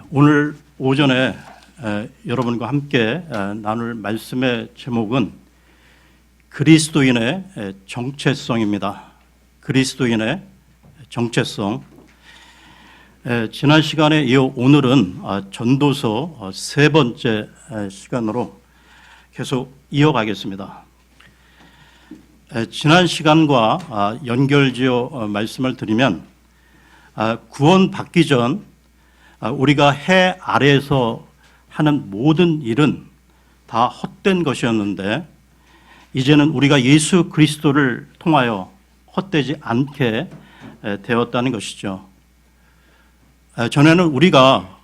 오늘 오전에 여러분과 함께 나눌 말씀의 제목은 그리스도인의 정체성입니다. 그리스도인의 정체성. 지난 시간에 이어 오늘은 전도서 세 번째 시간으로 계속 이어가겠습니다. 지난 시간과 연결지어 말씀을 드리면 구원받기 전 우리가 해 아래에서 하는 모든 일은 다 헛된 것이었는데 이제는 우리가 예수 그리스도를 통하여 헛되지 않게 되었다는 것이죠. 전에는 우리가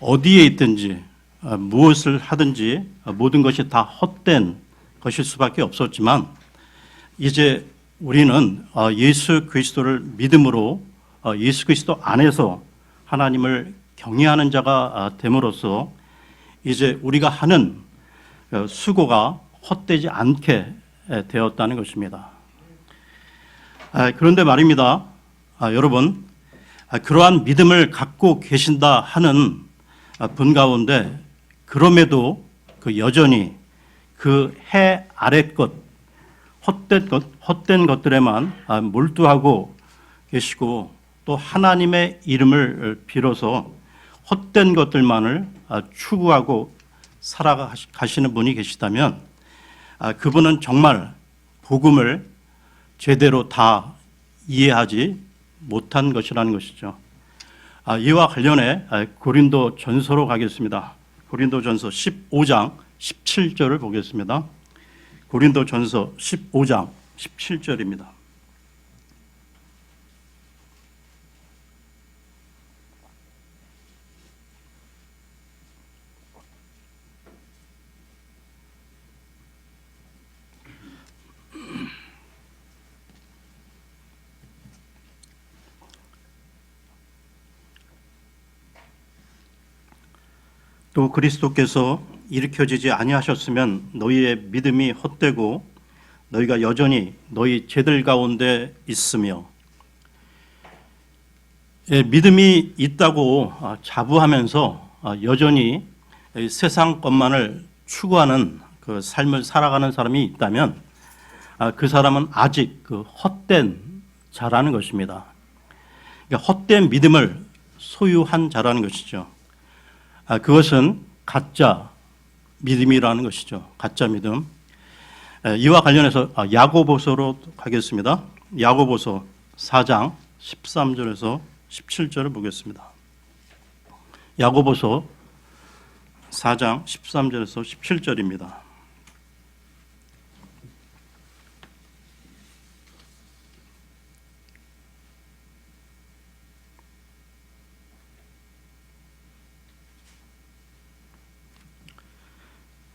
어디에 있든지 무엇을 하든지 모든 것이 다 헛된 것일 수밖에 없었지만 이제 우리는 예수 그리스도를 믿음으로 예수 그리스도 안에서 하나님을 경외하는 자가 됨으로써 이제 우리가 하는 수고가 헛되지 않게 되었다는 것입니다. 그런데 말입니다. 여러분, 그러한 믿음을 갖고 계신다 하는 분 가운데 그럼에도 여전히 그 해 아래 것, 헛된 것들에만 몰두하고 계시고 또 하나님의 이름을 빌어서 헛된 것들만을 추구하고 살아가시는 분이 계시다면 그분은 정말 복음을 제대로 다 이해하지 못한 것이라는 것이죠. 이와 관련해 고린도 전서로 가겠습니다. 고린도 전서 15장 17절을 보겠습니다. 고린도 전서 15장 17절입니다. 또 그리스도께서 일으켜지지 아니하셨으면 너희의 믿음이 헛되고 너희가 여전히 너희 죄들 가운데 있으며 믿음이 있다고 자부하면서 여전히 세상 것만을 추구하는 그 삶을 살아가는 사람이 있다면 그 사람은 아직 헛된 자라는 것입니다. 그러니까 헛된 믿음을 소유한 자라는 것이죠. 그것은 가짜 믿음이라는 것이죠. 가짜 믿음. 이와 관련해서 야고보서로 가겠습니다. 야고보서 4장 13절에서 17절을 보겠습니다. 야고보서 4장 13절에서 17절입니다.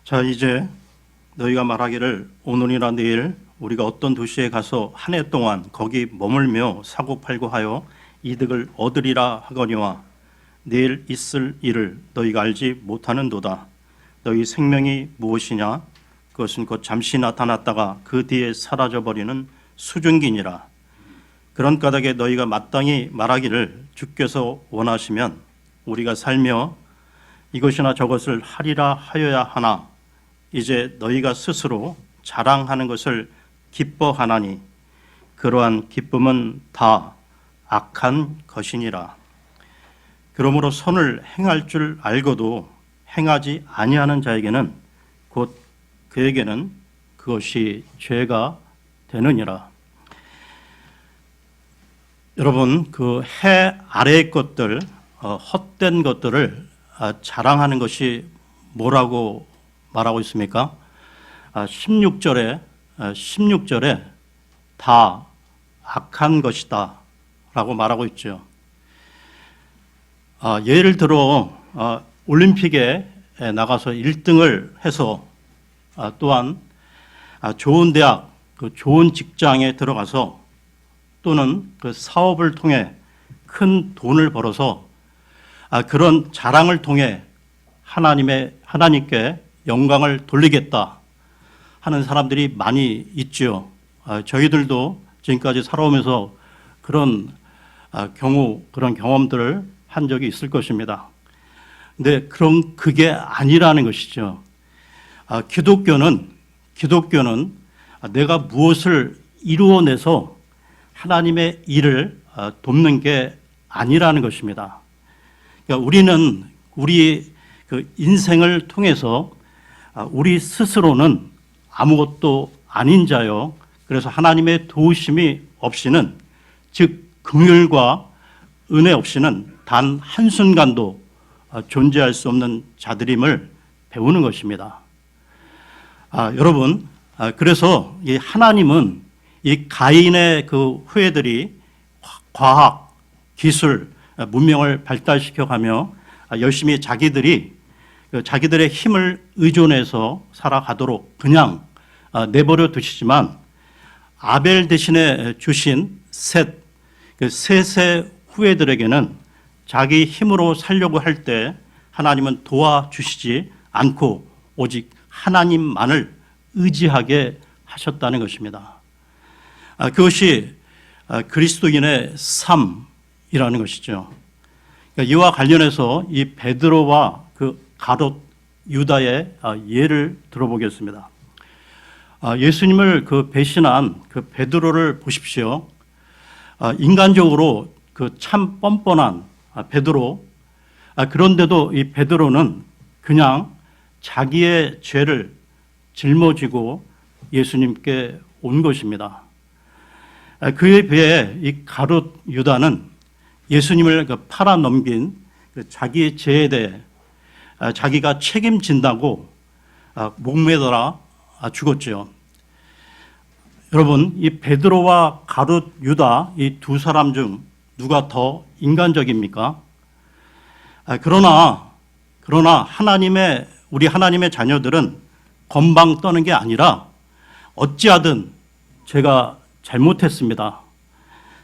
자, 이제 너희가 말하기를 오늘이나 내일 우리가 어떤 도시에 가서 한 해 동안 거기 머물며 사고 팔고 하여 이득을 얻으리라 하거니와 내일 있을 일을 너희가 알지 못하는도다. 너희 생명이 무엇이냐? 그것은 곧 잠시 나타났다가 그 뒤에 사라져버리는 수증기니라. 그런 까닭에 너희가 마땅히 말하기를 주께서 원하시면 우리가 살며 이것이나 저것을 하리라 하여야 하나 이제 너희가 스스로 자랑하는 것을 기뻐하나니 그러한 기쁨은 다 악한 것이니라. 그러므로 선을 행할 줄 알고도 행하지 아니하는 자에게는 곧 그에게는 그것이 죄가 되느니라. 여러분, 그 해 아래의 것들, 헛된 것들을 자랑하는 것이 뭐라고 말하고 있습니까? 16절에 다 악한 것이다 라고 말하고 있죠. 예를 들어 올림픽에 나가서 1등을 해서 또한 좋은 대학, 좋은 직장에 들어가서 또는 그 사업을 통해 큰 돈을 벌어서 그런 자랑을 통해 하나님께 영광을 돌리겠다 하는 사람들이 많이 있죠. 저희들도 지금까지 살아오면서 그런 경험들을 한 적이 있을 것입니다. 근데 그럼 그게 아니라는 것이죠. 기독교는 내가 무엇을 이루어내서 하나님의 일을 돕는 게 아니라는 것입니다. 그러니까 우리는 우리 그 인생을 통해서 우리 스스로는 아무것도 아닌 자요. 그래서 하나님의 도우심이 없이는, 즉 긍휼과 은혜 없이는 단 한순간도 존재할 수 없는 자들임을 배우는 것입니다. 여러분, 그래서 이 하나님은 이 가인의 그 후예들이 과학, 기술, 문명을 발달시켜 가며 열심히 자기들의 힘을 의존해서 살아가도록 그냥 내버려 두시지만, 아벨 대신에 주신 셋의 후예들에게는 자기 힘으로 살려고 할 때 하나님은 도와주시지 않고 오직 하나님만을 의지하게 하셨다는 것입니다. 그것이 그리스도인의 삶이라는 것이죠. 이와 관련해서 이 베드로와 그 가롯 유다의 예를 들어보겠습니다. 예수님을 그 배신한 그 베드로를 보십시오. 인간적으로 그 참 뻔뻔한 베드로, 그런데도 이 베드로는 그냥 자기의 죄를 짊어지고 예수님께 온 것입니다. 그에 비해 이 가롯 유다는 예수님을 팔아넘긴 자기의 죄에 대해 자기가 책임진다고 목매달아 죽었죠. 여러분, 이 베드로와 가롯 유다 이 두 사람 중 누가 더 인간적입니까? 그러나 우리 하나님의 자녀들은 건방 떠는 게 아니라 어찌하든 제가 잘못했습니다.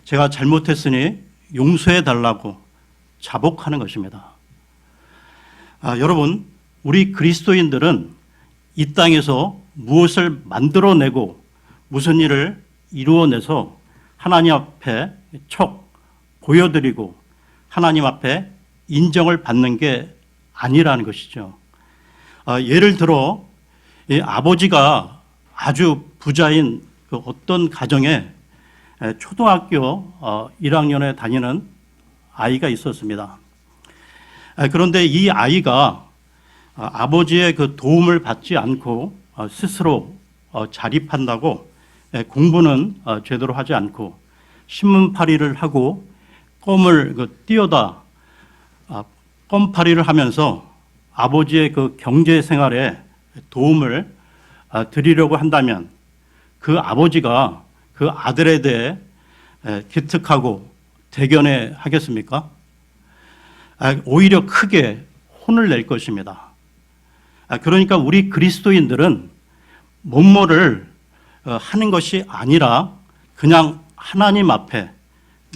제가 잘못했으니 용서해 달라고 자복하는 것입니다. 여러분, 우리 그리스도인들은 이 땅에서 무엇을 만들어내고 무슨 일을 이루어내서 하나님 앞에 척 보여드리고 하나님 앞에 인정을 받는 게 아니라는 것이죠. 예를 들어 이 아버지가 아주 부자인 그 어떤 가정에 초등학교 1학년에 다니는 아이가 있었습니다. 그런데 이 아이가 아버지의 그 도움을 받지 않고 스스로 자립한다고 공부는 제대로 하지 않고 신문팔이를 하고 껌을 띄어다 껌팔이를 하면서 아버지의 그 경제 생활에 도움을 드리려고 한다면 그 아버지가 그 아들에 대해 기특하고 대견해 하겠습니까? 오히려 크게 혼을 낼 것입니다. 그러니까 우리 그리스도인들은 뭐뭐를 하는 것이 아니라 그냥 하나님 앞에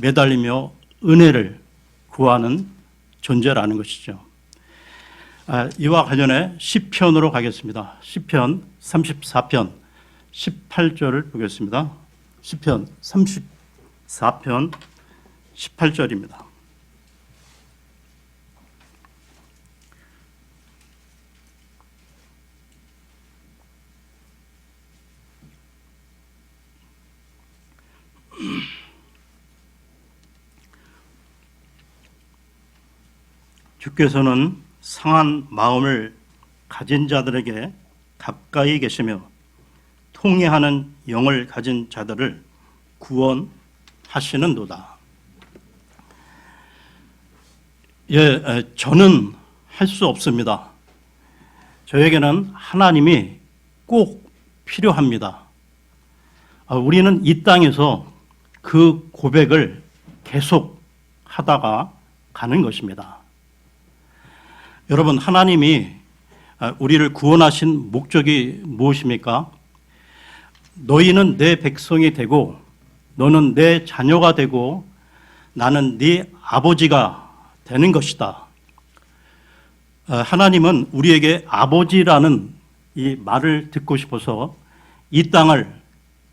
매달리며 은혜를 구하는 존재라는 것이죠. 이와 관련해 시편으로 가겠습니다. 시편 34편 18절을 보겠습니다. 시편 34편 18절입니다. 주께서는 상한 마음을 가진 자들에게 가까이 계시며 통회하는 영을 가진 자들을 구원하시는도다. 저는 할 수 없습니다. 저에게는 하나님이 꼭 필요합니다. 우리는 이 땅에서 그 고백을 계속 하다가 가는 것입니다. 여러분, 하나님이 우리를 구원하신 목적이 무엇입니까? 너희는 내 백성이 되고 너는 내 자녀가 되고 나는 네 아버지가 되는 것이다. 하나님은 우리에게 아버지라는 이 말을 듣고 싶어서 이 땅을,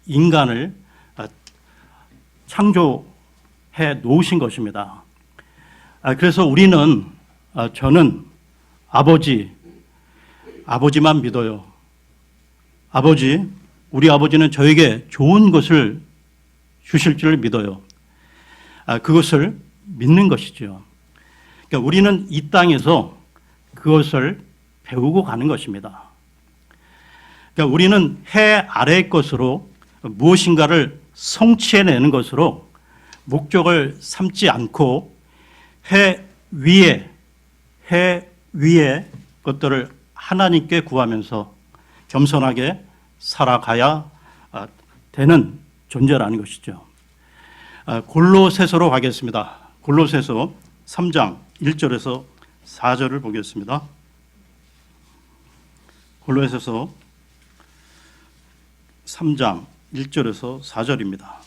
인간을 창조해 놓으신 것입니다. 그래서 우리는, 저는 아버지만 믿어요. 우리 아버지는 저에게 좋은 것을 주실 줄 믿어요. 그것을 믿는 것이죠. 그러니까 우리는 이 땅에서 그것을 배우고 가는 것입니다. 그러니까 우리는 해 아래의 것으로 무엇인가를 성취해내는 것으로 목적을 삼지 않고 해 위에 것들을 하나님께 구하면서 겸손하게 살아가야 되는 존재라는 것이죠. 골로새서로 가겠습니다. 골로새서 3장 1절에서 4절을 보겠습니다. 골로새서 3장 1절에서 4절입니다.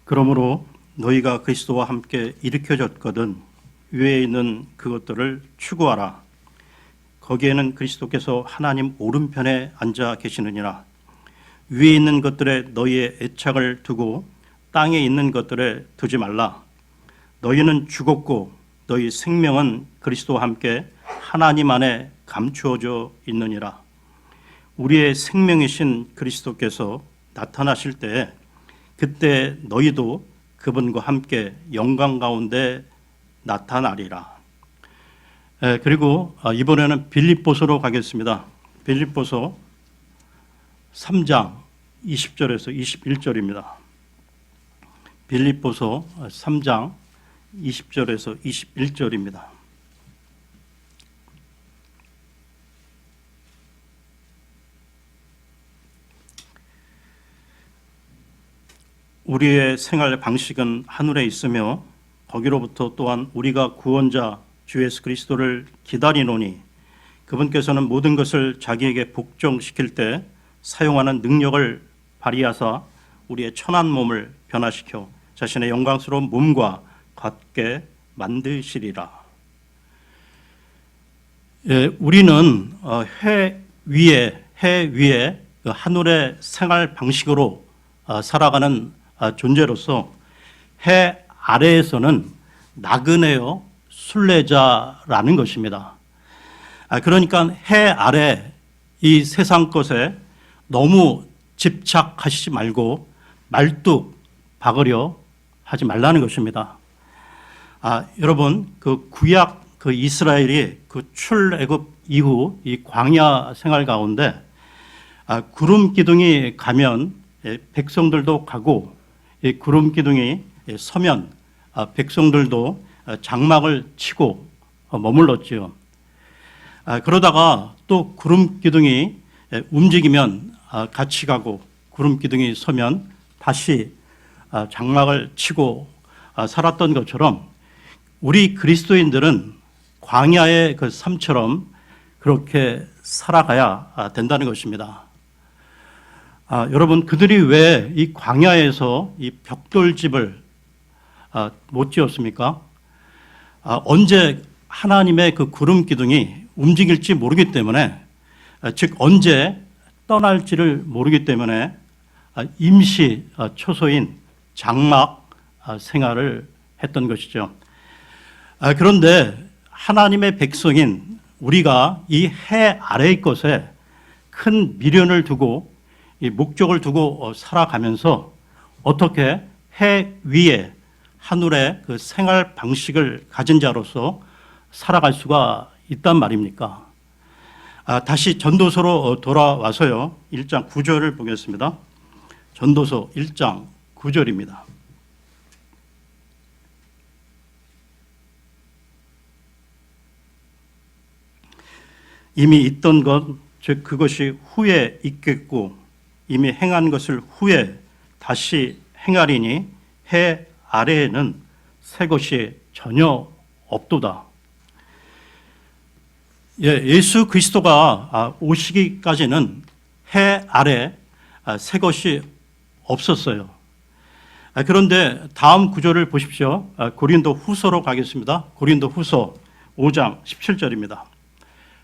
그러므로 너희가 그리스도와 함께 일으켜졌거든 위에 있는 그것들을 추구하라. 거기에는 그리스도께서 하나님 오른편에 앉아 계시느니라. 위에 있는 것들에 너희의 애착을 두고 땅에 있는 것들에 두지 말라. 너희는 죽었고 너희 생명은 그리스도와 함께 하나님 안에 감추어져 있느니라. 우리의 생명이신 그리스도께서 나타나실 때에 그때 너희도 그분과 함께 영광 가운데 나타나리라. 그리고 이번에는 빌립보서로 가겠습니다. 빌립보서 3장 20절에서 21절입니다. 빌립보서 3장 20절에서 21절입니다. 우리의 생활 방식은 하늘에 있으며 거기로부터 또한 우리가 구원자 주 예수 그리스도를 기다리노니 그분께서는 모든 것을 자기에게 복종시킬 때 사용하는 능력을 발휘하사 우리의 천한 몸을 변화시켜 자신의 영광스러운 몸과 같게 만드시리라. 우리는 해 위에 그 하늘의 생활 방식으로 살아가는 존재로서 해 아래에서는 나그네요 순례자라는 것입니다. 그러니까 해 아래 이 세상 것에 너무 집착하시지 말고 말뚝 박으려 하지 말라는 것입니다. 여러분 그 구약 그 이스라엘이 그 출애굽 이후 이 광야 생활 가운데 구름 기둥이 가면 백성들도 가고 구름 기둥이 서면 백성들도 장막을 치고 머물렀지요. 그러다가 또 구름 기둥이 움직이면 같이 가고 구름 기둥이 서면 다시 장막을 치고 살았던 것처럼 우리 그리스도인들은 광야의 그 삶처럼 그렇게 살아가야 된다는 것입니다. 여러분 그들이 왜 이 광야에서 이 벽돌집을 못 지었습니까? 언제 하나님의 그 구름 기둥이 움직일지 모르기 때문에 즉 언제 떠날지를 모르기 때문에 임시 초소인 장막 생활을 했던 것이죠. 그런데 하나님의 백성인 우리가 이 해 아래의 것에 큰 미련을 두고 이 목적을 두고 살아가면서 어떻게 해 위에 하늘의 그 생활 방식을 가진 자로서 살아갈 수가 있단 말입니까? 다시 전도서로 돌아와서요. 1장 9절을 보겠습니다. 전도서 1장 9절입니다. 이미 있던 것, 즉 그것이 후에 있겠고 이미 행한 것을 후에 다시 행하리니 해 아래에는 새 것이 전혀 없도다. 예수 그리스도가 오시기까지는 해 아래 새 것이 없었어요. 그런데 다음 구절을 보십시오. 고린도 후서로 가겠습니다. 고린도 후서 5장 17절입니다.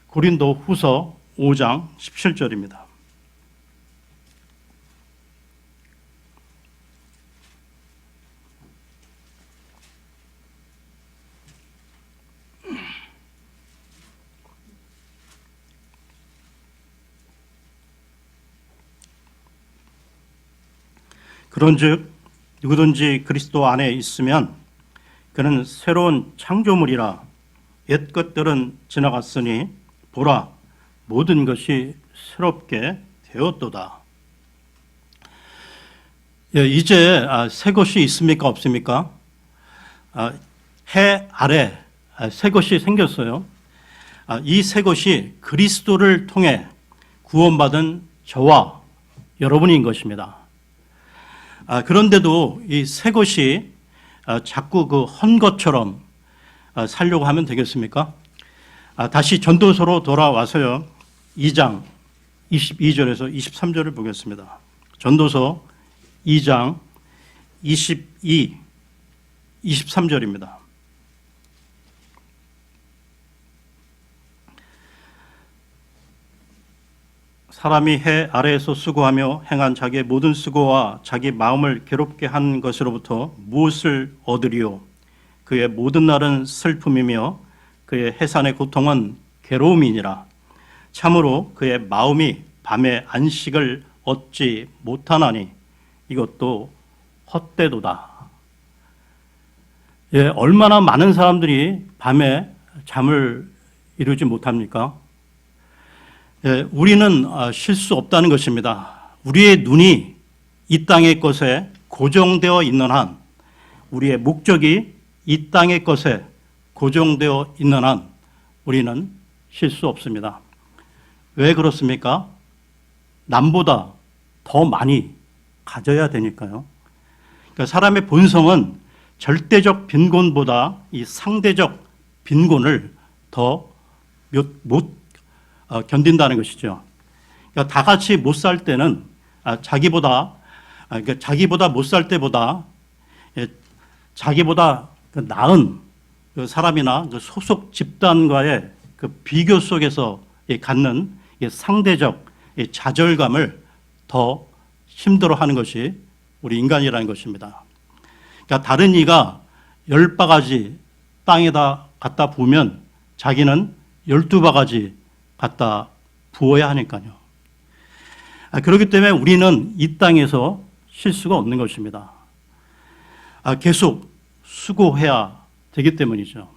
고린도 후서 5장 17절입니다. 그런즉 누구든지 그리스도 안에 있으면 그는 새로운 창조물이라 옛 것들은 지나갔으니 보라 모든 것이 새롭게 되었도다. 이제 새 것이 있습니까 없습니까? 해 아래 새 것이 생겼어요. 이 새 것이 그리스도를 통해 구원받은 저와 여러분인 것입니다. 그런데도 이 새 것이 자꾸 그 헌 것처럼 살려고 하면 되겠습니까? 다시 전도서로 돌아와서요. 2장 22절에서 23절을 보겠습니다. 전도서 2장 22, 23절입니다. 사람이 해 아래에서 수고하며 행한 자기의 모든 수고와 자기 마음을 괴롭게 한 것으로부터 무엇을 얻으리요? 그의 모든 날은 슬픔이며 그의 해산의 고통은 괴로움이니라. 참으로 그의 마음이 밤에 안식을 얻지 못하나니 이것도 헛되도다. 얼마나 많은 사람들이 밤에 잠을 이루지 못합니까? 우리는 쉴 수 없다는 것입니다. 우리의 눈이 이 땅의 것에 고정되어 있는 한, 우리의 목적이 이 땅의 것에 고정되어 있는 한 우리는 쉴 수 없습니다. 왜 그렇습니까? 남보다 더 많이 가져야 되니까요. 그러니까 사람의 본성은 절대적 빈곤보다 이 상대적 빈곤을 더 못 견딘다는 것이죠. 그러니까 다 같이 못 살 때는 자기보다 못 살 때보다 자기보다 나은 그 사람이나 그 소속 집단과의 그 비교 속에서 갖는 상대적 좌절감을 더 힘들어하는 것이 우리 인간이라는 것입니다. 그러니까 다른 이가 10바가지 땅에다 갖다 부으면 자기는 12바가지 갖다 부어야 하니까요. 그렇기 때문에 우리는 이 땅에서 쉴 수가 없는 것입니다. 계속 수고해야 되기 때문이죠.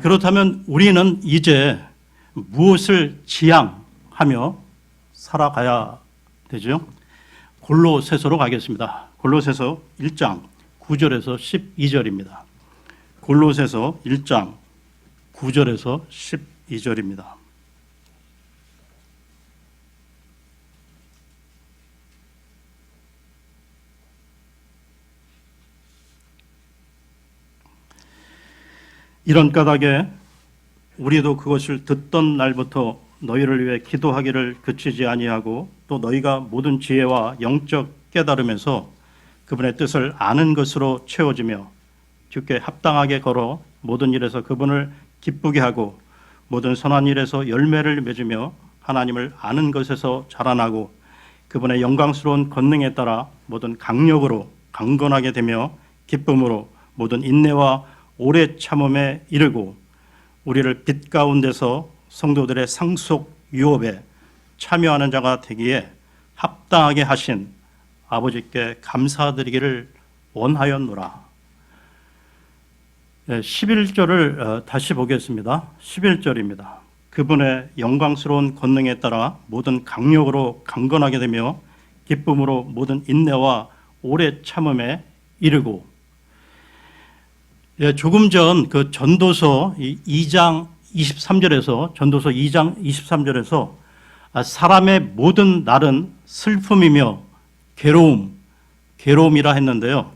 그렇다면 우리는 이제 무엇을 지향하며 살아가야 되죠? 골로새서로 가겠습니다. 골로새서 1장 9절에서 12절입니다. 골로새서 1장 9절에서 12절입니다. 이런 까닭에 우리도 그것을 듣던 날부터 너희를 위해 기도하기를 그치지 아니하고 또 너희가 모든 지혜와 영적 깨달음에서 그분의 뜻을 아는 것으로 채워지며 주께 합당하게 걸어 모든 일에서 그분을 기쁘게 하고 모든 선한 일에서 열매를 맺으며 하나님을 아는 것에서 자라나고 그분의 영광스러운 권능에 따라 모든 강력으로 강건하게 되며 기쁨으로 모든 인내와 오래 참음에 이르고 우리를 빛 가운데서 성도들의 상속 유업에 참여하는 자가 되기에 합당하게 하신 아버지께 감사드리기를 원하였노라. 11절을 다시 보겠습니다. 11절입니다. 그분의 영광스러운 권능에 따라 모든 강력으로 강건하게 되며 기쁨으로 모든 인내와 오래 참음에 이르고. 조금 전 그 전도서 2장 23절에서 전도서 2장 23절에서 사람의 모든 날은 슬픔이며 괴로움이라 했는데요.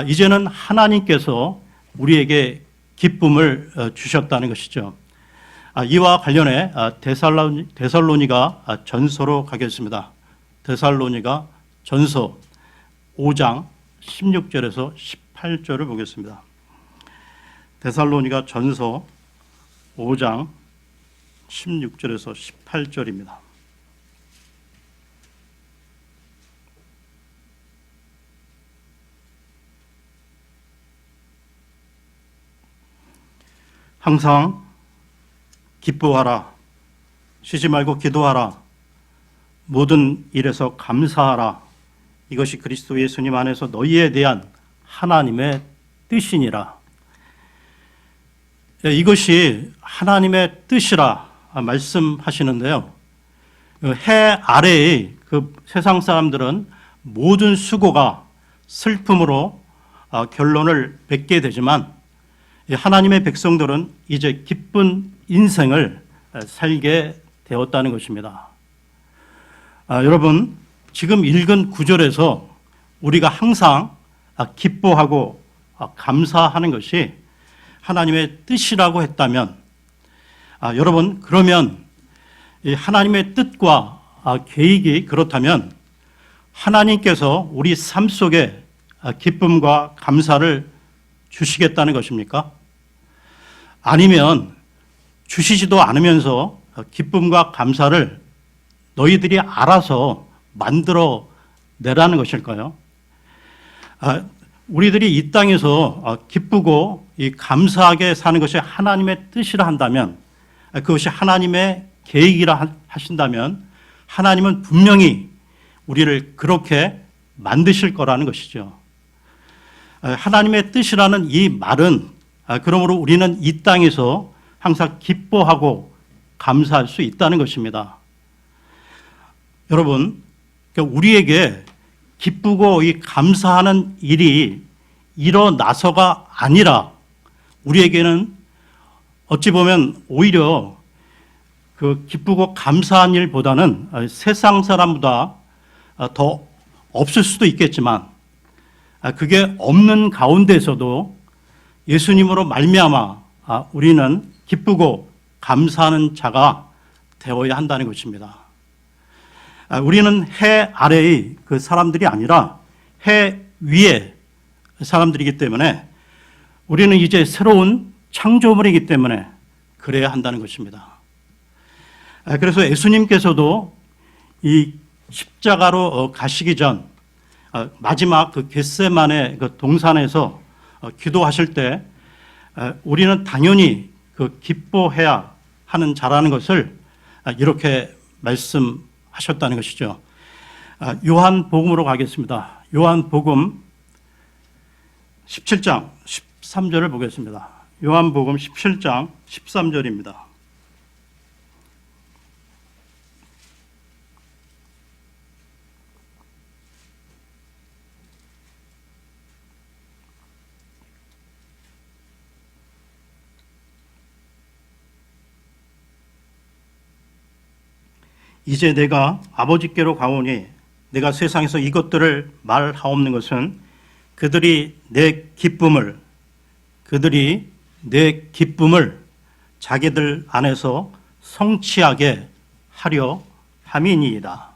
이제는 하나님께서 우리에게 기쁨을 주셨다는 것이죠. 이와 관련해 데살로니가 전서로 가겠습니다. 데살로니가 전서 5장 16절에서 18절을 보겠습니다. 데살로니가 전서 5장 16절에서 18절입니다. 항상 기뻐하라. 쉬지 말고 기도하라. 모든 일에서 감사하라. 이것이 그리스도 예수님 안에서 너희에 대한 하나님의 뜻이니라. 이것이 하나님의 뜻이라 말씀하시는데요. 해 아래의 그 세상 사람들은 모든 수고가 슬픔으로 결론을 맺게 되지만 하나님의 백성들은 이제 기쁜 인생을 살게 되었다는 것입니다. 여러분, 지금 읽은 구절에서 우리가 항상 기뻐하고 감사하는 것이 하나님의 뜻이라고 했다면, 여러분, 그러면 이 하나님의 뜻과 계획이 그렇다면 하나님께서 우리 삶 속에 기쁨과 감사를 주시겠다는 것입니까? 아니면 주시지도 않으면서 기쁨과 감사를 너희들이 알아서 만들어 내라는 것일까요? 우리들이 이 땅에서 기쁘고 감사하게 사는 것이 하나님의 뜻이라 한다면, 그것이 하나님의 계획이라 하신다면 하나님은 분명히 우리를 그렇게 만드실 거라는 것이죠. 하나님의 뜻이라는 이 말은 그러므로 우리는 이 땅에서 항상 기뻐하고 감사할 수 있다는 것입니다. 여러분, 우리에게 기쁘고 이 감사하는 일이 일어나서가 아니라 우리에게는 어찌 보면 오히려 그 기쁘고 감사한 일보다는 세상 사람보다 더 없을 수도 있겠지만 그게 없는 가운데서도 예수님으로 말미암아 우리는 기쁘고 감사하는 자가 되어야 한다는 것입니다. 우리는 해 아래의 그 사람들이 아니라 해 위의 사람들이기 때문에 우리는 이제 새로운 창조물이기 때문에 그래야 한다는 것입니다. 그래서 예수님께서도 이 십자가로 가시기 전 마지막 그 겟세마네 그 동산에서 기도하실 때 우리는 당연히 그 기뻐해야 하는 자라는 것을 이렇게 말씀하셨다는 것이죠. 요한복음으로 가겠습니다. 요한복음 17장 13절을 보겠습니다. 요한복음 17장 13절입니다. 이제 내가 아버지께로 가오니 내가 세상에서 이것들을 말하옵는 것은 그들이 내 기쁨을 자기들 안에서 성취하게 하려 함이니이다.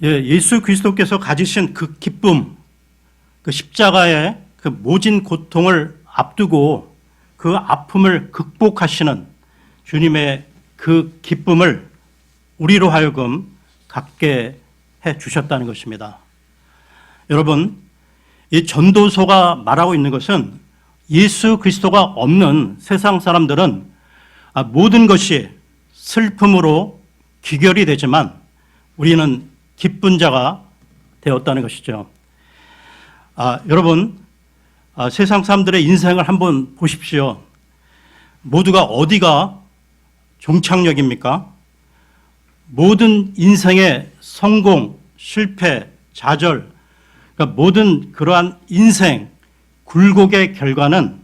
예수 그리스도께서 가지신 그 기쁨, 그 십자가의 그 모진 고통을 앞두고 그 아픔을 극복하시는 주님의 그 기쁨을 우리로 하여금 갖게 해 주셨다는 것입니다. 여러분, 이 전도서가 말하고 있는 것은 예수 그리스도가 없는 세상 사람들은 모든 것이 슬픔으로 귀결이 되지만 우리는 기쁜 자가 되었다는 것이죠. 여러분, 세상 사람들의 인생을 한번 보십시오. 모두가 어디가 종착역입니까? 모든 인생의 성공, 실패, 좌절, 그러니까 모든 그러한 인생 굴곡의 결과는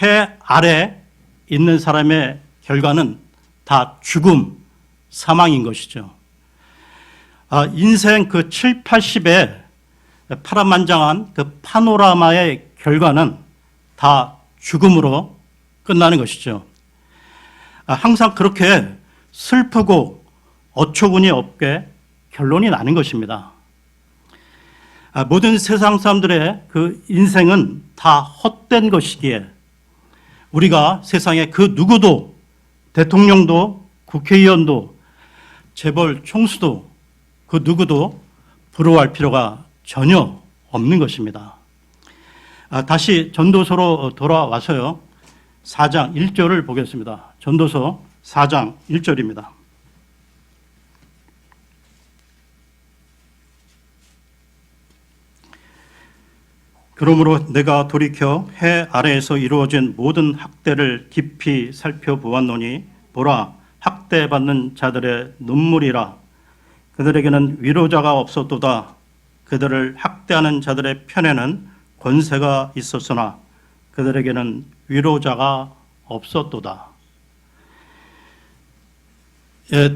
해 아래 있는 사람의 결과는 다 죽음, 사망인 것이죠. 인생 그 7, 80의 파란만장한 그 파노라마의 결과는 다 죽음으로 끝나는 것이죠. 항상 그렇게 슬프고 어처구니 없게 결론이 나는 것입니다. 모든 세상 사람들의 그 인생은 다 헛된 것이기에 우리가 세상에 그 누구도, 대통령도 국회의원도 재벌 총수도 그 누구도 부러워할 필요가 전혀 없는 것입니다. 다시 전도서로 돌아와서요, 4장 1절을 보겠습니다. 전도서 4장 1절입니다. 그러므로 내가 돌이켜 해 아래에서 이루어진 모든 학대를 깊이 살펴보았노니 보라, 학대받는 자들의 눈물이라. 그들에게는 위로자가 없었도다. 그들을 학대하는 자들의 편에는 권세가 있었으나 그들에게는 위로자가 없었도다.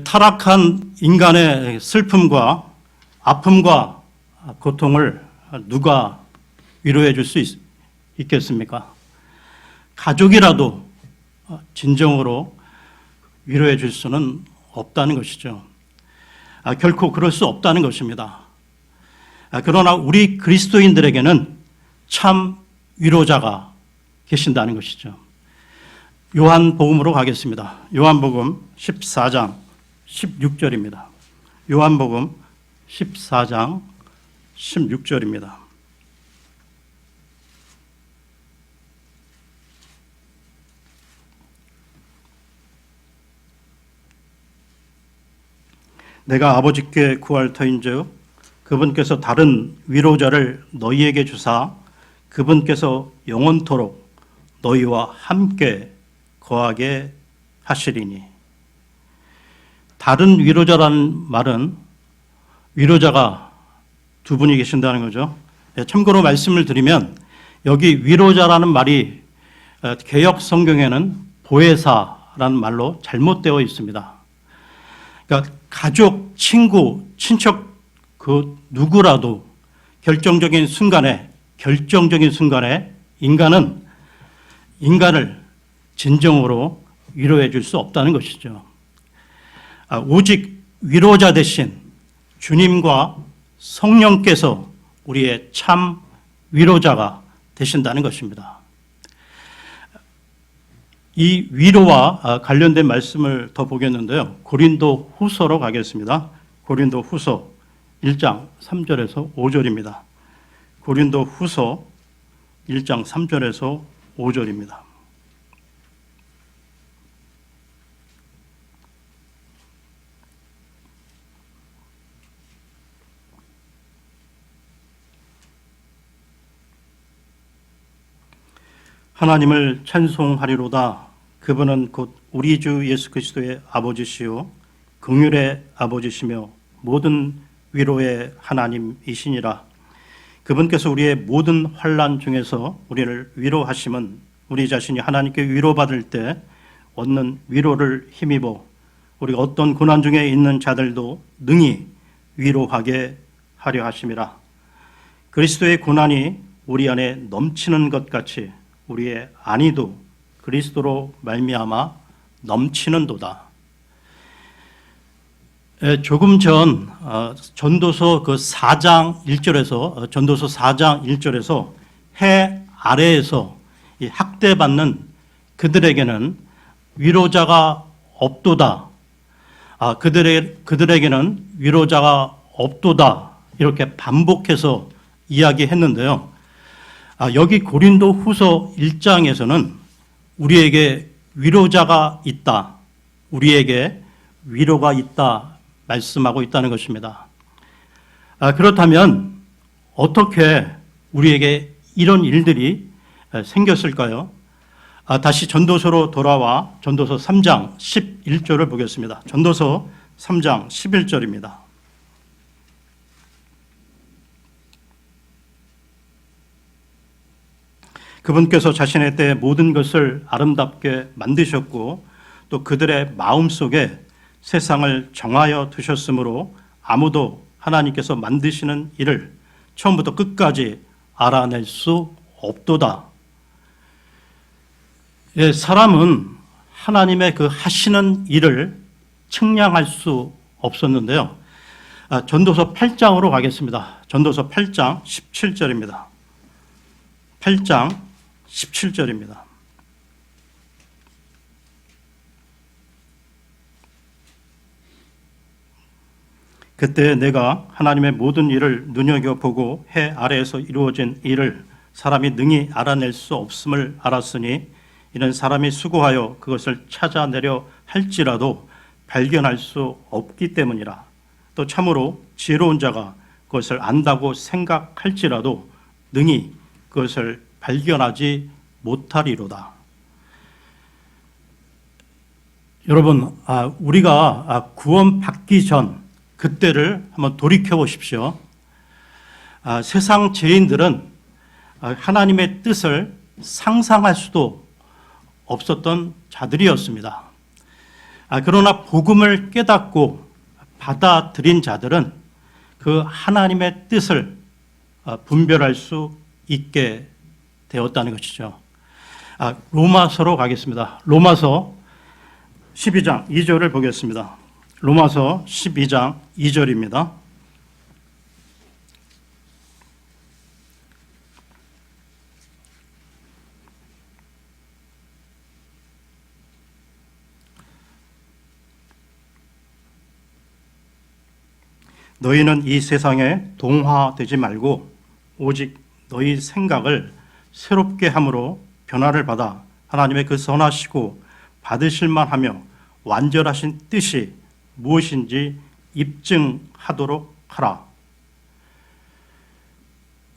타락한 인간의 슬픔과 아픔과 고통을 누가 위로해 줄 수 있겠습니까? 가족이라도 진정으로 위로해 줄 수는 없다는 것이죠. 결코 그럴 수 없다는 것입니다. 그러나 우리 그리스도인들에게는 참 위로자가 계신다는 것이죠. 요한복음으로 가겠습니다. 요한복음 14장 16절입니다. 요한복음 14장 16절입니다. 내가 아버지께 구할 터인즉 그분께서 다른 위로자를 너희에게 주사 그분께서 영원토록 너희와 함께 거하게 하시리니. 다른 위로자라는 말은 위로자가 두 분이 계신다는 거죠. 참고로 말씀을 드리면 여기 위로자라는 말이 개역 성경에는 보혜사라는 말로 잘못되어 있습니다. 그러니까 가족, 친구, 친척 그 누구라도 결정적인 순간에 인간을 진정으로 위로해 줄 수 없다는 것이죠. 오직 위로자 대신 주님과 성령께서 우리의 참 위로자가 되신다는 것입니다. 이 위로와 관련된 말씀을 더 보겠는데요. 고린도 후서로 가겠습니다. 고린도 후서 1장 3절에서 5절입니다. 고린도 후서 1장 3절에서 5절입니다. 하나님을 찬송하리로다. 그분은 곧 우리 주 예수 그리스도의 아버지시요 긍휼의 아버지시며 모든 위로의 하나님이시니라. 그분께서 우리의 모든 환난 중에서 우리를 위로하심은 우리 자신이 하나님께 위로받을 때 얻는 위로를 힘입어 우리가 어떤 고난 중에 있는 자들도 능히 위로하게 하려 하심이라. 그리스도의 고난이 우리 안에 넘치는 것 같이 우리의 안위도 그리스도로 말미암아 넘치는도다. 조금 전 전도서 그 4장 1절에서 해 아래에서 이 학대받는 그들에게는 위로자가 없도다. 그들에게는 위로자가 없도다. 이렇게 반복해서 이야기했는데요. 여기 고린도 후서 1장에서는 우리에게 위로자가 있다, 우리에게 위로가 있다 말씀하고 있다는 것입니다. 그렇다면 어떻게 우리에게 이런 일들이 생겼을까요? 다시 전도서로 돌아와 전도서 3장 11절을 보겠습니다. 전도서 3장 11절입니다. 그분께서 자신의 때에 모든 것을 아름답게 만드셨고 또 그들의 마음속에 세상을 정하여 두셨으므로 아무도 하나님께서 만드시는 일을 처음부터 끝까지 알아낼 수 없도다. 사람은 하나님의 그 하시는 일을 측량할 수 없었는데요. 전도서 8장으로 가겠습니다. 전도서 8장 17절입니다. 8장 17절입니다. 그때 내가 하나님의 모든 일을 눈여겨보고 해 아래에서 이루어진 일을 사람이 능히 알아낼 수 없음을 알았으니 이는 사람이 수고하여 그것을 찾아내려 할지라도 발견할 수 없기 때문이라. 또 참으로 지혜로운 자가 그것을 안다고 생각할지라도 능히 그것을 발견하지 못하리로다. 여러분, 우리가 구원받기 전 그때를 한번 돌이켜 보십시오. 세상 죄인들은 하나님의 뜻을 상상할 수도 없었던 자들이었습니다. 그러나 복음을 깨닫고 받아들인 자들은 그 하나님의 뜻을 분별할 수 있게 되었다는 것이죠. 로마서로 가겠습니다. 로마서 12장 2절을 보겠습니다. 로마서 12장 2절입니다. 너희는 이 세상에 동화되지 말고 오직 너희 생각을 새롭게 함으로 변화를 받아 하나님의 그 선하시고 받으실 만하며 완전하신 뜻이 무엇인지 입증하도록 하라.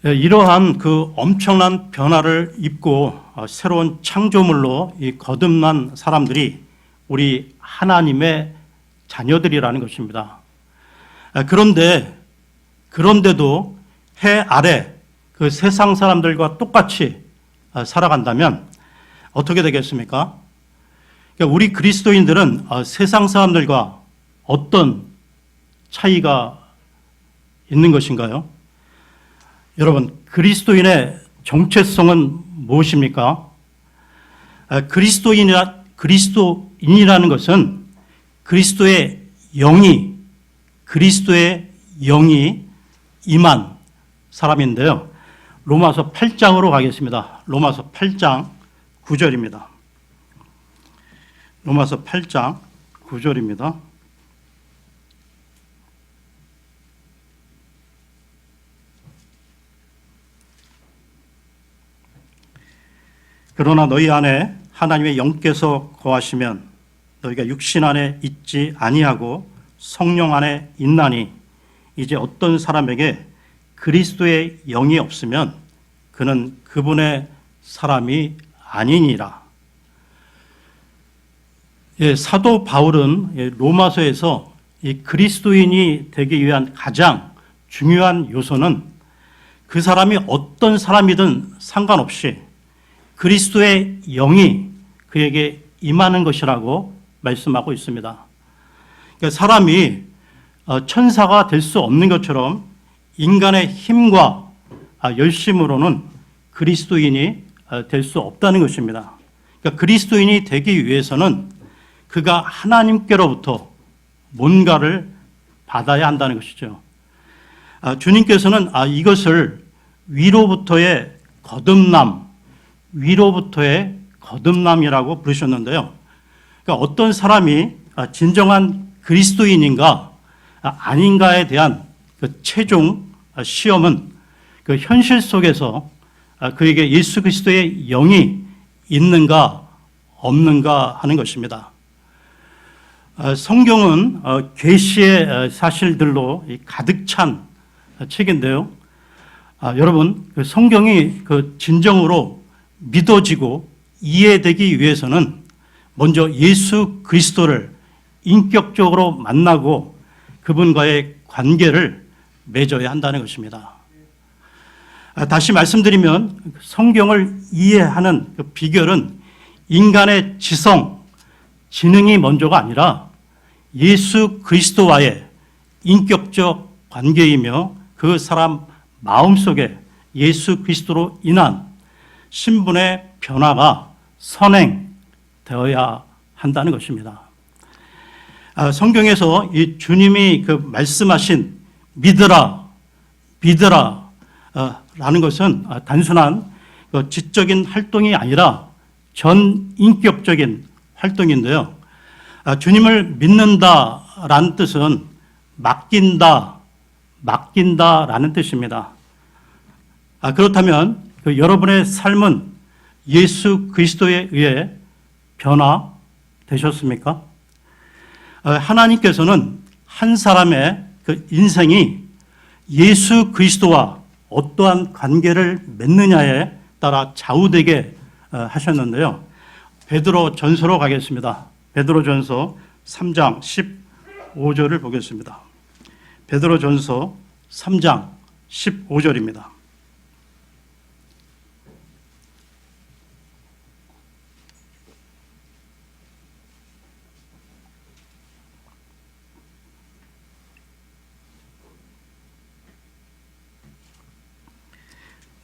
이러한 그 엄청난 변화를 입고 새로운 창조물로 거듭난 사람들이 우리 하나님의 자녀들이라는 것입니다. 그런데도 해 아래 그 세상 사람들과 똑같이 살아간다면 어떻게 되겠습니까? 우리 그리스도인들은 세상 사람들과 어떤 차이가 있는 것인가요? 여러분, 그리스도인의 정체성은 무엇입니까? 그리스도인이라는 것은 그리스도의 영이 임한 사람인데요. 로마서 8장으로 가겠습니다. 로마서 8장 9절입니다. 로마서 8장 9절입니다. 그러나 너희 안에 하나님의 영께서 거하시면 너희가 육신 안에 있지 아니하고 성령 안에 있나니 이제 어떤 사람에게 그리스도의 영이 없으면 그는 그분의 사람이 아니니라. 사도 바울은 로마서에서 이 그리스도인이 되기 위한 가장 중요한 요소는 그 사람이 어떤 사람이든 상관없이 그리스도의 영이 그에게 임하는 것이라고 말씀하고 있습니다. 그러니까 사람이 천사가 될 수 없는 것처럼 인간의 힘과 열심으로는 그리스도인이 될 수 없다는 것입니다. 그러니까 그리스도인이 되기 위해서는 그가 하나님께로부터 뭔가를 받아야 한다는 것이죠. 주님께서는 이것을 위로부터의 거듭남이라고 부르셨는데요. 그러니까 어떤 사람이 진정한 그리스도인인가 아닌가에 대한 그 최종 시험은 그 현실 속에서 그에게 예수 그리스도의 영이 있는가 없는가 하는 것입니다. 성경은 계시의 사실들로 가득 찬 책인데요. 여러분, 그 성경이 그 진정으로 믿어지고 이해되기 위해서는 먼저 예수 그리스도를 인격적으로 만나고 그분과의 관계를 맺어야 한다는 것입니다. 다시 말씀드리면 성경을 이해하는 그 비결은 인간의 지능이 먼저가 아니라 예수 그리스도와의 인격적 관계이며 그 사람 마음속에 예수 그리스도로 인한 신분의 변화가 선행되어야 한다는 것입니다. 성경에서 이 주님이 그 말씀하신 믿으라, 믿어라 라는 것은 단순한 지적인 활동이 아니라 전 인격적인 활동인데요. 주님을 믿는다라는 뜻은 맡긴다라는 뜻입니다. 그렇다면 여러분의 삶은 예수 그리스도에 의해 변화되셨습니까? 하나님께서는 한 사람의 그 인생이 예수 그리스도와 어떠한 관계를 맺느냐에 따라 좌우되게 하셨는데요. 베드로 전서로 가겠습니다. 베드로 전서 3장 15절을 보겠습니다. 베드로 전서 3장 15절입니다.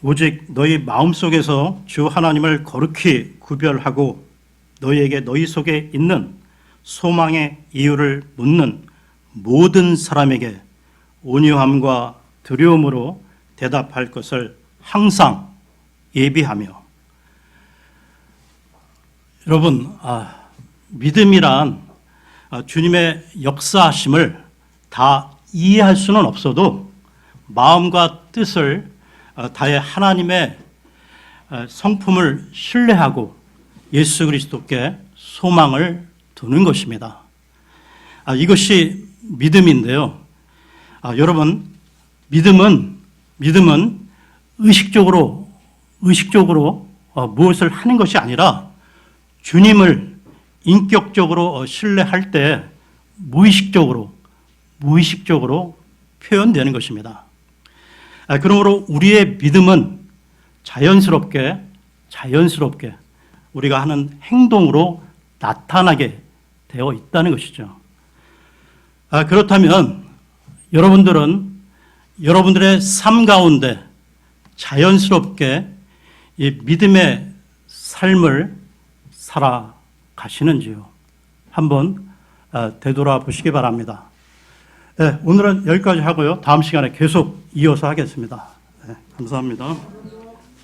오직 너희 마음속에서 주 하나님을 거룩히 구별하고 너희에게 너희 속에 있는 소망의 이유를 묻는 모든 사람에게 온유함과 두려움으로 대답할 것을 항상 예비하며. 여러분, 믿음이란 주님의 역사하심을 다 이해할 수는 없어도 마음과 뜻을 다해 하나님의 성품을 신뢰하고 예수 그리스도께 소망을 두는 것입니다. 이것이 믿음인데요. 여러분, 믿음은 의식적으로 무엇을 하는 것이 아니라 주님을 인격적으로 신뢰할 때 무의식적으로 표현되는 것입니다. 그러므로 우리의 믿음은 자연스럽게 우리가 하는 행동으로 나타나게 되어 있다는 것이죠. 그렇다면 여러분들은 여러분들의 삶 가운데 자연스럽게 이 믿음의 삶을 살아가시는지요? 한번 되돌아보시기 바랍니다. 네, 오늘은 여기까지 하고요. 다음 시간에 계속 이어서 하겠습니다. 네, 감사합니다.